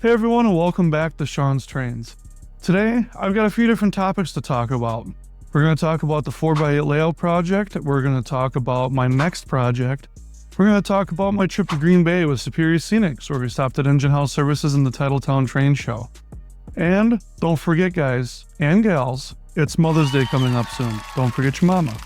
Hey everyone, and welcome back to Shawn's Trains. Today, I've got a few different topics to talk about. We're going to talk about the 4x8 layout project. We're going to talk about my next project. We're going to talk about my trip to Green Bay with Superior Scenics, where we stopped at Engine House Services in the Titletown Train Show. And don't forget, guys and gals, it's Mother's Day coming up soon. Don't forget your mama.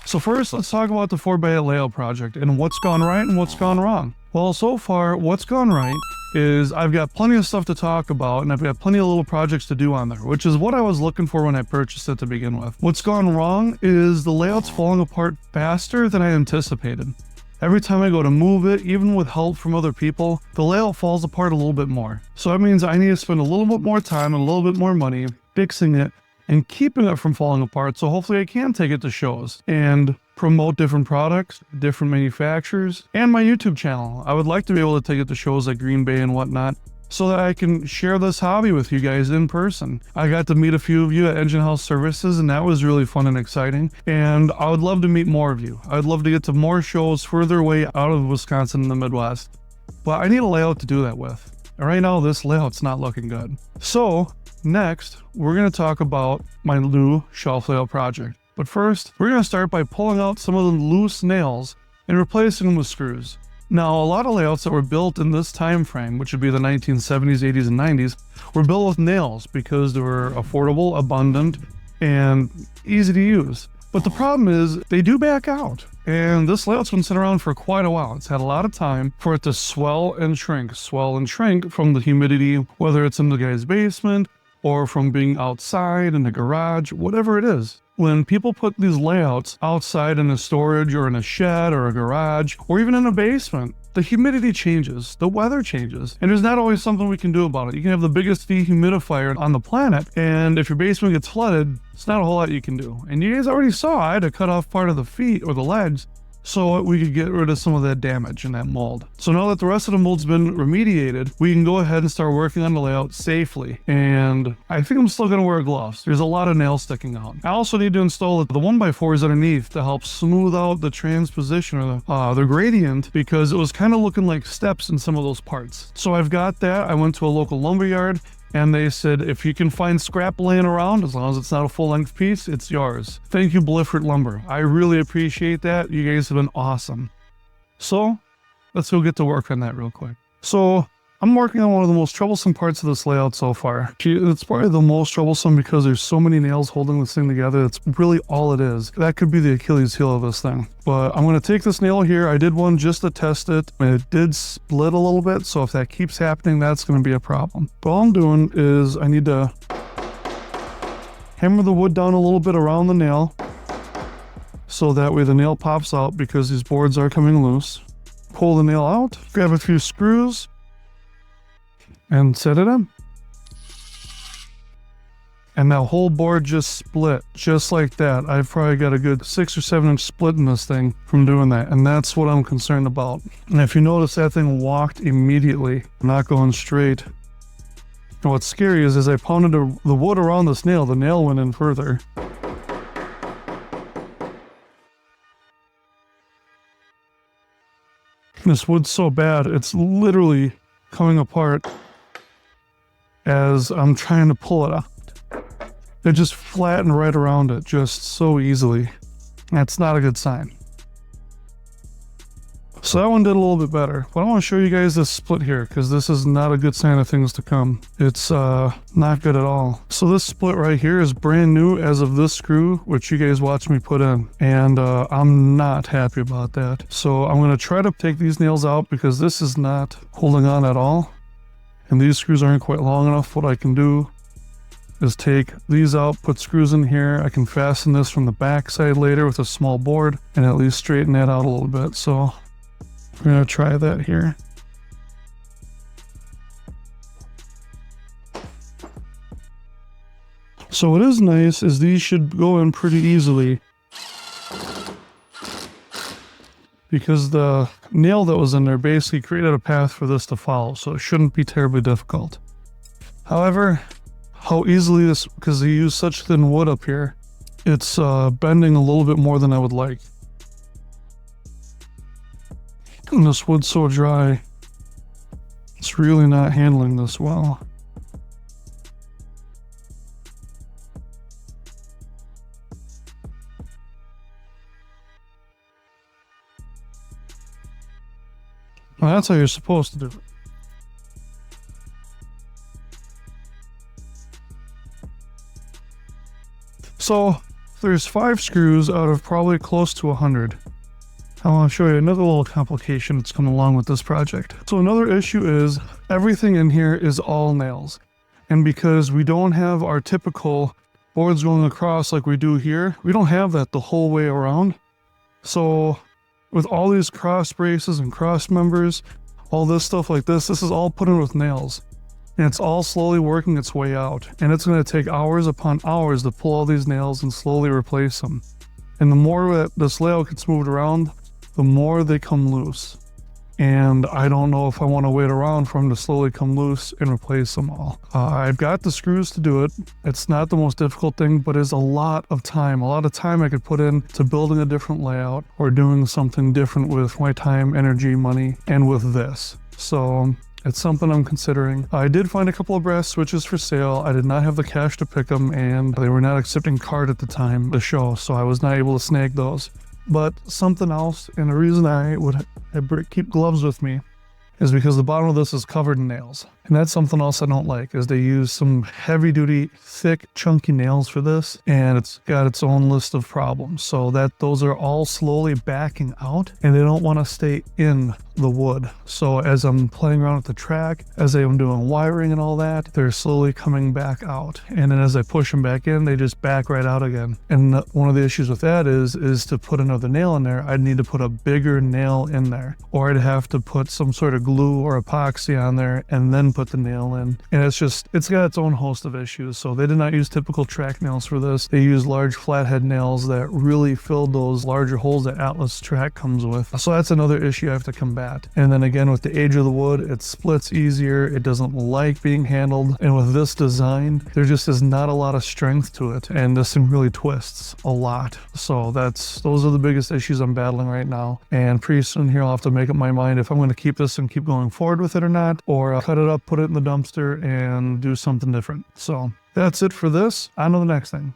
So first, let's talk about the 4x8 layout project and what's gone right and what's gone wrong. Well, so far, what's gone right is I've got plenty of stuff to talk about and I've got plenty of little projects to do on there, which is what I was looking for when I purchased it to begin with. What's gone wrong is the layout's falling apart faster than I anticipated. Every time I go to move it, even with help from other people, the layout falls apart a little bit more. So that means I need to spend a little bit more time and a little bit more money fixing it and keeping it from falling apart, so hopefully I can take it to shows and promote different products, different manufacturers, and my YouTube channel. I would like to be able to take it to shows like Green Bay and whatnot, so that I can share this hobby with you guys in person. I got to meet a few of you at Engine House Services, and that was really fun and exciting, and I would love to meet more of you. I'd love to get to more shows further away out of Wisconsin and the Midwest, but I need a layout to do that with. And right now, this layout's not looking good. So, next, we're going to talk about my new shelf layout project. But first, we're going to start by pulling out some of the loose nails and replacing them with screws. Now, a lot of layouts that were built in this time frame, which would be the 1970s, 80s, and 90s, were built with nails because they were affordable, abundant, and easy to use. But the problem is, they do back out. And this layout's been sitting around for quite a while. It's had a lot of time for it to swell and shrink from the humidity, whether it's in the guy's basement or from being outside in the garage, whatever it is. When people put these layouts outside in a storage or in a shed or a garage or even in a basement, the humidity changes, the weather changes, and there's not always something we can do about it. You can have the biggest dehumidifier on the planet, and if your basement gets flooded, it's not a whole lot you can do. And you guys already saw I had to cut off part of the feet or the legs so we could get rid of some of that damage and that mold. So now that the rest of the mold's been remediated, we can go ahead and start working on the layout safely. And I think I'm still gonna wear gloves. There's a lot of nails sticking out. I also need to install the 1x4s underneath to help smooth out the transposition or the gradient, because it was kind of looking like steps in some of those parts. So I've got that. I went to a local lumber yard, and they said, if you can find scrap laying around, as long as it's not a full-length piece, it's yours. Thank you, Blifford Lumber. I really appreciate that. You guys have been awesome. So, let's go get to work on that real quick. So, I'm working on one of the most troublesome parts of this layout so far. It's probably the most troublesome because there's so many nails holding this thing together. That's really all it is. That could be the Achilles heel of this thing. But I'm going to take this nail here. I did one just to test it, and it did split a little bit. So if that keeps happening, that's going to be a problem. But all I'm doing is I need to hammer the wood down a little bit around the nail, so that way the nail pops out because these boards are coming loose. Pull the nail out, grab a few screws, and set it in. And that whole board just split, just like that. I've probably got a good 6 or 7 inch split in this thing from doing that, and that's what I'm concerned about. And if you notice, that thing walked immediately, not going straight. And what's scary is as I pounded the wood around this nail, the nail went in further. This wood's so bad, it's literally coming apart as I'm trying to pull it out. It just flattened right around it, just so easily. That's not a good sign. So that one did a little bit better, but I want to show you guys this split here, because this is not a good sign of things to come. It's not good at all. So this split right here is brand new as of this screw, which you guys watched me put in, and I'm not happy about that. So I'm going to try to take these nails out because this is not holding on at all. And these screws aren't quite long enough. What I can do is take these out, put screws in here. I can fasten this from the back side later with a small board and at least straighten that out a little bit. So we're going to try that here. So what is nice is these should go in pretty easily, because the nail that was in there basically created a path for this to follow, so it shouldn't be terribly difficult. However, how easily this, because they use such thin wood up here, it's bending a little bit more than I would like. And this wood's so dry, It's really not handling this well. Well, that's how you're supposed to do it. So there's 5 screws out of probably close to 100. I want to show you another little complication that's come along with this project. So another issue is everything in here is all nails. And because we don't have our typical boards going across like we do here, we don't have that the whole way around. So with all these cross braces and cross members, all this stuff like this is all put in with nails. And it's all slowly working its way out. And it's going to take hours upon hours to pull all these nails and slowly replace them. And the more that this layout gets moved around, the more they come loose. And I don't know if I want to wait around for them to slowly come loose and replace them all. I've got the screws to do it. It's not the most difficult thing, but it's a lot of time I could put in to building a different layout or doing something different with my time, energy, money, and with this. So it's something I'm considering. I did find a couple of brass switches for sale. I did not have the cash to pick them, and they were not accepting card at the time of the show, so I was not able to snag those. But something else, and the reason I keep gloves with me is because the bottom of this is covered in nails. And that's something else I don't like, is they use some heavy duty, thick, chunky nails for this, and it's got its own list of problems. So that those are all slowly backing out, and they don't want to stay in the wood. So as I'm playing around with the track, as I'm doing wiring and all that, they're slowly coming back out. And then as I push them back in, they just back right out again. And one of the issues with that is to put another nail in there, I'd need to put a bigger nail in there, or I'd have to put some sort of glue or epoxy on there and then put the nail in. And it's got its own host of issues. So they did not use typical track nails for this. They used large flathead nails that really filled those larger holes that Atlas track comes with. So that's another issue I have to combat. And then again, with the age of the wood, it splits easier. It doesn't like being handled. And with this design, there just is not a lot of strength to it. And this thing really twists a lot. So those are the biggest issues I'm battling right now. And pretty soon here, I'll have to make up my mind if I'm going to keep this and keep going forward with it or not, or cut it up, put it in the dumpster, and do something different. So that's it for this. On to the next thing.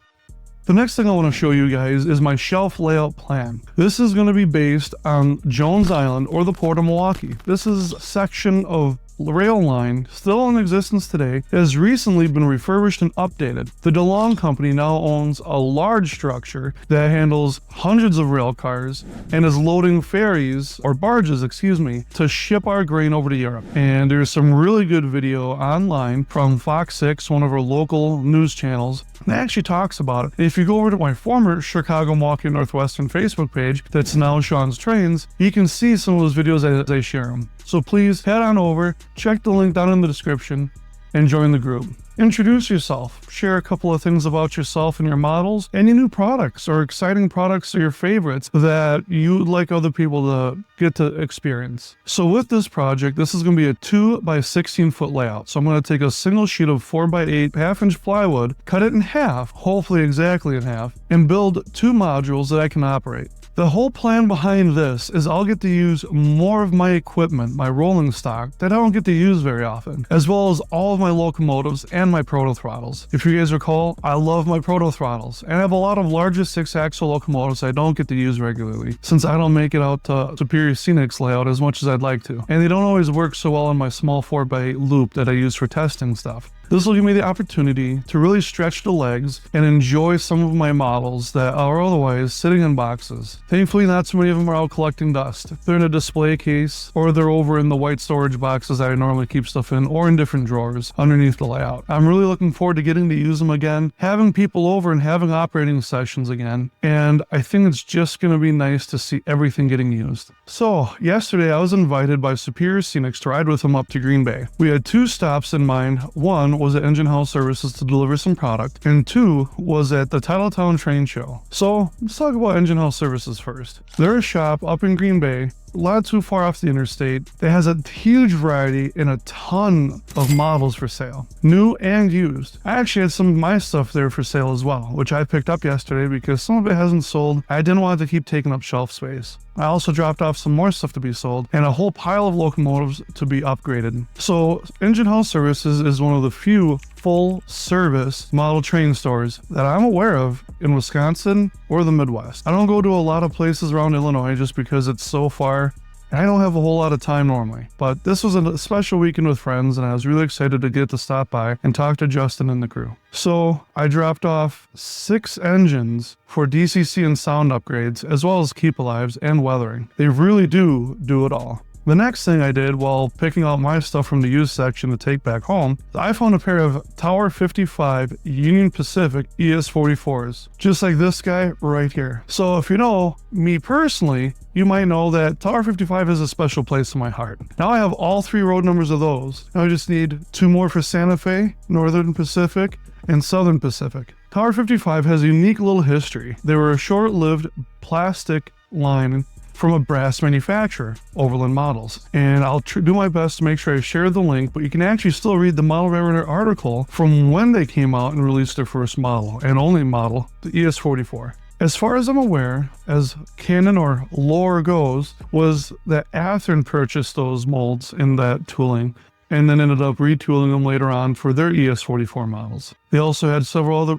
The next thing I want to show you guys is my shelf layout plan. This is going to be based on Jones Island or the Port of Milwaukee. This is a section of rail line still in existence today. It has recently been refurbished and updated. The DeLong Company now owns a large structure that handles hundreds of rail cars and is loading ferries, or barges, to ship our grain over to Europe. And there's some really good video online from Fox 6, one of our local news channels, that actually talks about it. If you go over to my former Chicago, Milwaukee, Northwestern Facebook page that's now Shawn's Trains, you can see some of those videos as I share them. So please head on over, check the link down in the description, and join the group. Introduce yourself, share a couple of things about yourself and your models, any new products or exciting products or your favorites that you'd like other people to get to experience. So with this project, this is going to be a 2 by 16 foot layout. So I'm going to take a single sheet of 4 by 8 half-inch plywood, cut it in half, hopefully exactly in half, and build 2 modules that I can operate. The whole plan behind this is I'll get to use more of my equipment, my rolling stock, that I don't get to use very often, as well as all of my locomotives and my proto throttles. If you guys recall, I love my proto throttles, and I have a lot of larger 6-axle locomotives I don't get to use regularly, since I don't make it out to Superior Scenic's layout as much as I'd like to. And they don't always work so well in my small 4x8 loop that I use for testing stuff. This will give me the opportunity to really stretch the legs and enjoy some of my models that are otherwise sitting in boxes. Thankfully, not so many of them are out collecting dust. They're in a display case, or they're over in the white storage boxes that I normally keep stuff in, or in different drawers underneath the layout. I'm really looking forward to getting to use them again, having people over and having operating sessions again, and I think it's just going to be nice to see everything getting used. So, yesterday I was invited by Superior Scenics to ride with them up to Green Bay. We had 2 stops in mind. One was at Engine House Services to deliver some product, and 2 was at the Titletown Train Show. So let's talk about Engine House Services first. They're a shop up in Green Bay lot too far off the interstate that has a huge variety and a ton of models for sale, new and used. I actually had some of my stuff there for sale as well, which I picked up yesterday because some of it hasn't sold. I didn't want it to keep taking up shelf space. I also dropped off some more stuff to be sold and a whole pile of locomotives to be upgraded. So Engine House Services is one of the few full service model train stores that I'm aware of in Wisconsin or the Midwest. I don't go to a lot of places around Illinois just because it's so far. I don't have a whole lot of time normally, but this was a special weekend with friends and I was really excited to get to stop by and talk to Justin and the crew. So I dropped off 6 engines for DCC and sound upgrades, as well as keep alives and weathering. They really do it all. The next thing I did while picking out my stuff from the used section to take back home, I found a pair of Tower 55 Union Pacific ES44s, just like this guy right here. So if you know me personally, you might know that Tower 55 has a special place in my heart. Now I have all 3 road numbers of those. Now I just need 2 more for Santa Fe, Northern Pacific, and Southern Pacific. Tower 55 has a unique little history. They were a short-lived plastic line from a brass manufacturer, Overland Models. And I'll do my best to make sure I share the link, but you can actually still read the Model Railroader article from when they came out and released their first model, and only model, the ES44. As far as I'm aware, as canon or lore goes, was that Athearn purchased those molds in that tooling and then ended up retooling them later on for their ES44 models. They also had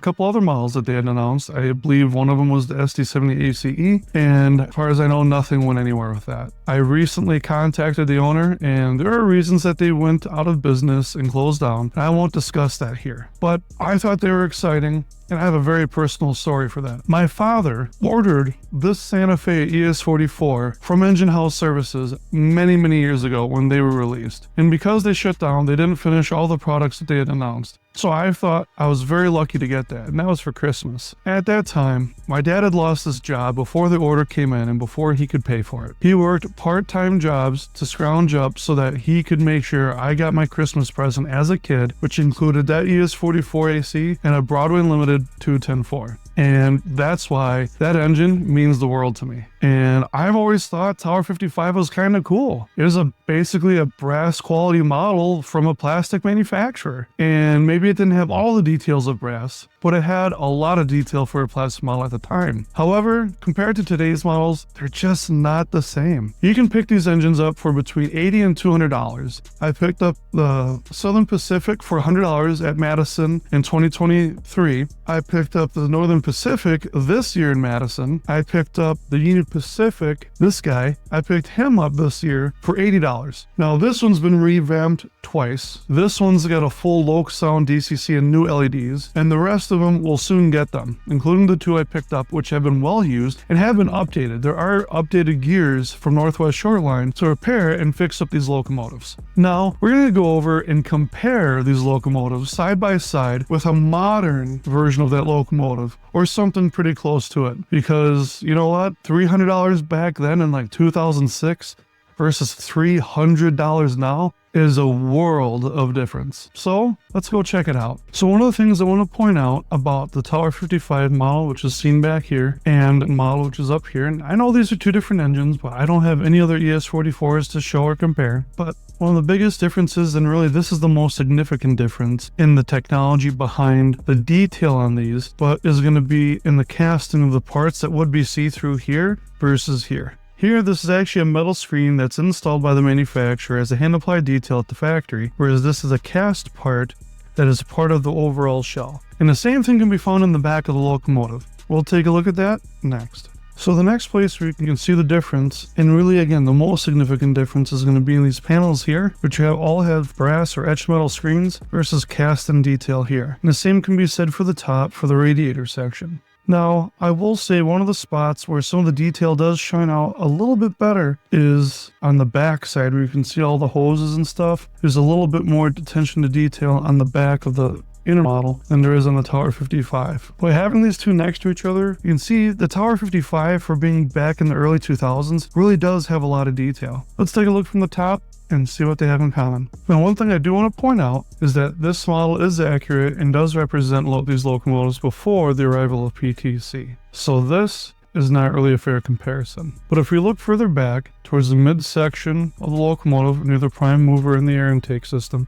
couple other models that they had announced. I believe one of them was the SD70 ACE, and as far as I know, nothing went anywhere with that. I recently contacted the owner, and there are reasons that they went out of business and closed down. I won't discuss that here, but I thought they were exciting, and I have a very personal story for that. My father ordered this Santa Fe ES44 from Engine House Services many, many years ago when they were released. And because they shut down, they didn't finish all the products that they had announced. So I thought I was very lucky to get that, and that was for Christmas. At that time, my dad had lost his job before the order came in and before he could pay for it. He worked part-time jobs to scrounge up so that he could make sure I got my Christmas present as a kid, which included that ES44 AC and a Broadway Limited 210-4. And that's why that engine means the world to me. And I've always thought Tower 55 was kind of cool. It was basically a brass quality model from a plastic manufacturer. And maybe it didn't have all the details of brass, but it had a lot of detail for a plastic model at the time. However, compared to today's models, they're just not the same. You can pick these engines up for between $80 and $200. I picked up the Southern Pacific for $100 at Madison in 2023. I picked up the Northern Pacific this year in Madison. I picked up the Union Pacific, this guy, I picked him up this year for $80. Now this one's been revamped twice. This one's got a full Loc Sound DCC and new LEDs, and the rest of them will soon get them, including the 2 I picked up, which have been well used and have been updated. There are updated gears from Northwest Shoreline to repair and fix up these locomotives. Now, we're going to go over and compare these locomotives side by side with a modern version of that locomotive, or something pretty close to it, because you know what? $300 back then in like 2006 versus $300 now is a world of difference. So let's go check it out. So one of the things I want to point out about the Tower 55 model, which is seen back here, and model which is up here, and I know these are 2 different engines, but I don't have any other ES44s to show or compare. But one of the biggest differences, and really this is the most significant difference in the technology behind the detail on these, but is going to be in the casting of the parts that would be see-through here versus here. Here, this is actually a metal screen that's installed by the manufacturer as a hand-applied detail at the factory, whereas this is a cast part that is part of the overall shell. And the same thing can be found in the back of the locomotive. We'll take a look at that next. So the next place where you can see the difference, and really again the most significant difference, is going to be in these panels here, which all have brass or etched metal screens versus cast and detail here. And the same can be said for the top for the radiator section. Now, I will say one of the spots where some of the detail does shine out a little bit better is on the back side, where you can see all the hoses and stuff. There's a little bit more attention to detail on the back of the inner model than there is on the Tower 55. By having these 2 next to each other, you can see the Tower 55, for being back in the early 2000s, really does have a lot of detail. Let's take a look from the top and see what they have in common. Now, one thing I do want to point out is that this model is accurate and does represent these locomotives before the arrival of PTC. So this is not really a fair comparison. But if we look further back towards the midsection of the locomotive near the prime mover and the air intake system,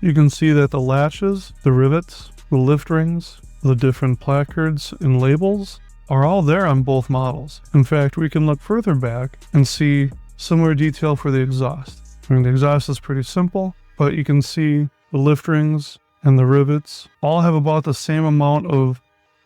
you can see that the latches, the rivets, the lift rings, the different placards and labels are all there on both models. In fact, we can look further back and see similar detail for the exhaust. I mean, the exhaust is pretty simple, but you can see the lift rings and the rivets all have about the same amount of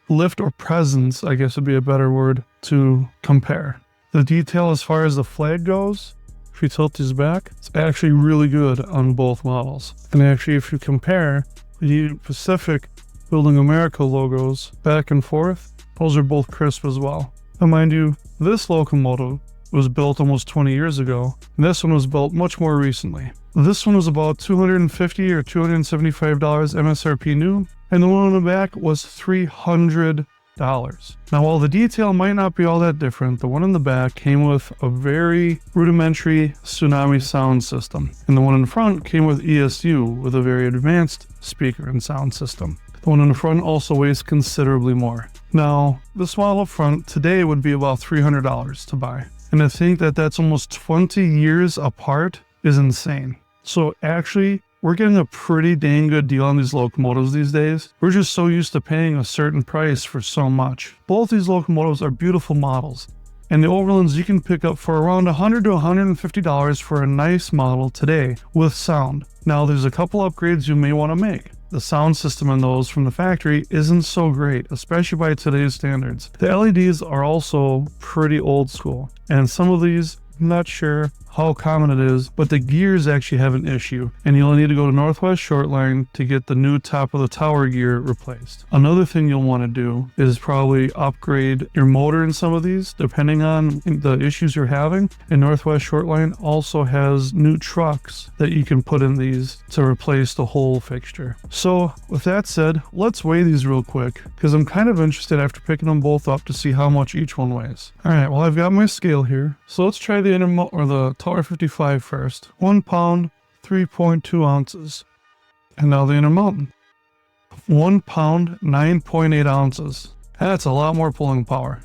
lift or presence, I guess would be a better word to compare. The detail as far as the flag goes, if you tilt these back, it's actually really good on both models. And actually, if you compare the Union Pacific Building America logos back and forth, those are both crisp as well. And mind you, this locomotive was built almost 20 years ago, and this one was built much more recently. This one was about $250 or $275 MSRP new, and the one on the back was $300. Now, while the detail might not be all that different, the one in the back came with a very rudimentary Tsunami sound system, and the one in front came with ESU with a very advanced speaker and sound system. The one in the front also weighs considerably more. Now, this model up front today would be about $300 to buy, and to think that that's almost 20 years apart is insane. So actually, we're getting a pretty dang good deal on these locomotives these days. We're just so used to paying a certain price for so much. Both these locomotives are beautiful models, and the Overlands you can pick up for around $100 to $150 for a nice model today with sound. Now, there's a couple upgrades you may want to make. The sound system in those from the factory isn't so great, especially by today's standards. The LEDs are also pretty old school, and some of these, I'm not sure how common it is, but the gears actually have an issue, and you'll need to go to Northwest Shortline to get the new top of the tower gear replaced. Another thing you'll want to do is probably upgrade your motor in some of these, depending on the issues you're having. And Northwest Shortline also has new trucks that you can put in these to replace the whole fixture. So with that said, let's weigh these real quick, because I'm kind of interested after picking them both up to see how much each one weighs. All right, well, I've got my scale here, so let's try the the Tower 55 first. 1 pound, 3.2 ounces. And now the Intermountain. 1 pound, 9.8 ounces. That's a lot more pulling power.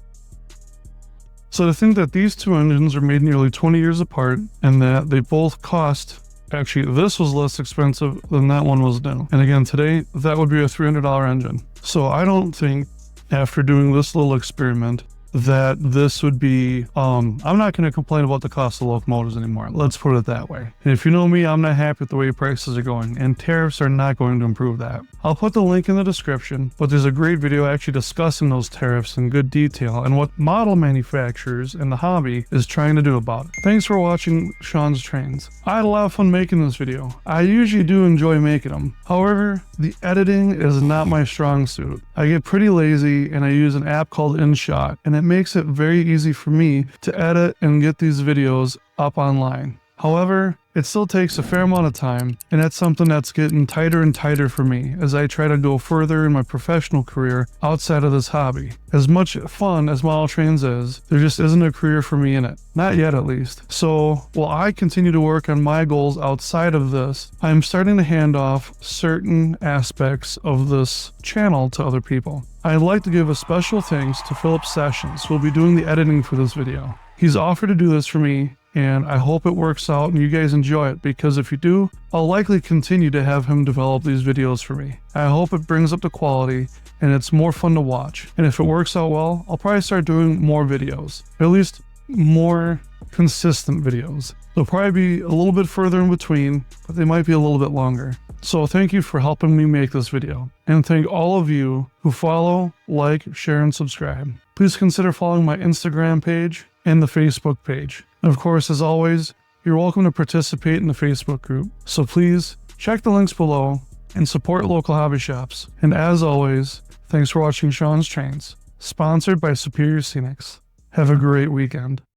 So to think that these two engines are made nearly 20 years apart, and that they both cost, actually this was less expensive than that one was new. And again, today, that would be a $300 engine. So I don't think, after doing this little experiment, that this would be, I'm not going to complain about the cost of locomotives anymore. Let's put it that way. And if you know me, I'm not happy with the way prices are going, and tariffs are not going to improve that. I'll put the link in the description, but there's a great video actually discussing those tariffs in good detail and what model manufacturers and the hobby is trying to do about it. Thanks for watching Shawn's Trains. I had a lot of fun making this video. I usually do enjoy making them. However, the editing is not my strong suit. I get pretty lazy and I use an app called InShot, and it makes it very easy for me to edit and get these videos up online. However, it still takes a fair amount of time, and that's something that's getting tighter and tighter for me as I try to go further in my professional career outside of this hobby. As much fun as model trains is, there just isn't a career for me in it. Not yet, at least. So, while I continue to work on my goals outside of this, I'm starting to hand off certain aspects of this channel to other people. I'd like to give a special thanks to Philip Sessions, who will be doing the editing for this video. He's offered to do this for me, and I hope it works out and you guys enjoy it, because if you do, I'll likely continue to have him develop these videos for me. I hope it brings up the quality and it's more fun to watch. And if it works out well, I'll probably start doing more videos, at least more consistent videos. They'll probably be a little bit further in between, but they might be a little bit longer. So thank you for helping me make this video, and thank all of you who follow, like, share, and subscribe. Please consider following my Instagram page and the Facebook page. And of course, as always, you're welcome to participate in the Facebook group. So please check the links below and support local hobby shops. And as always, thanks for watching Shawn's Trains, sponsored by Superior Scenics. Have a great weekend.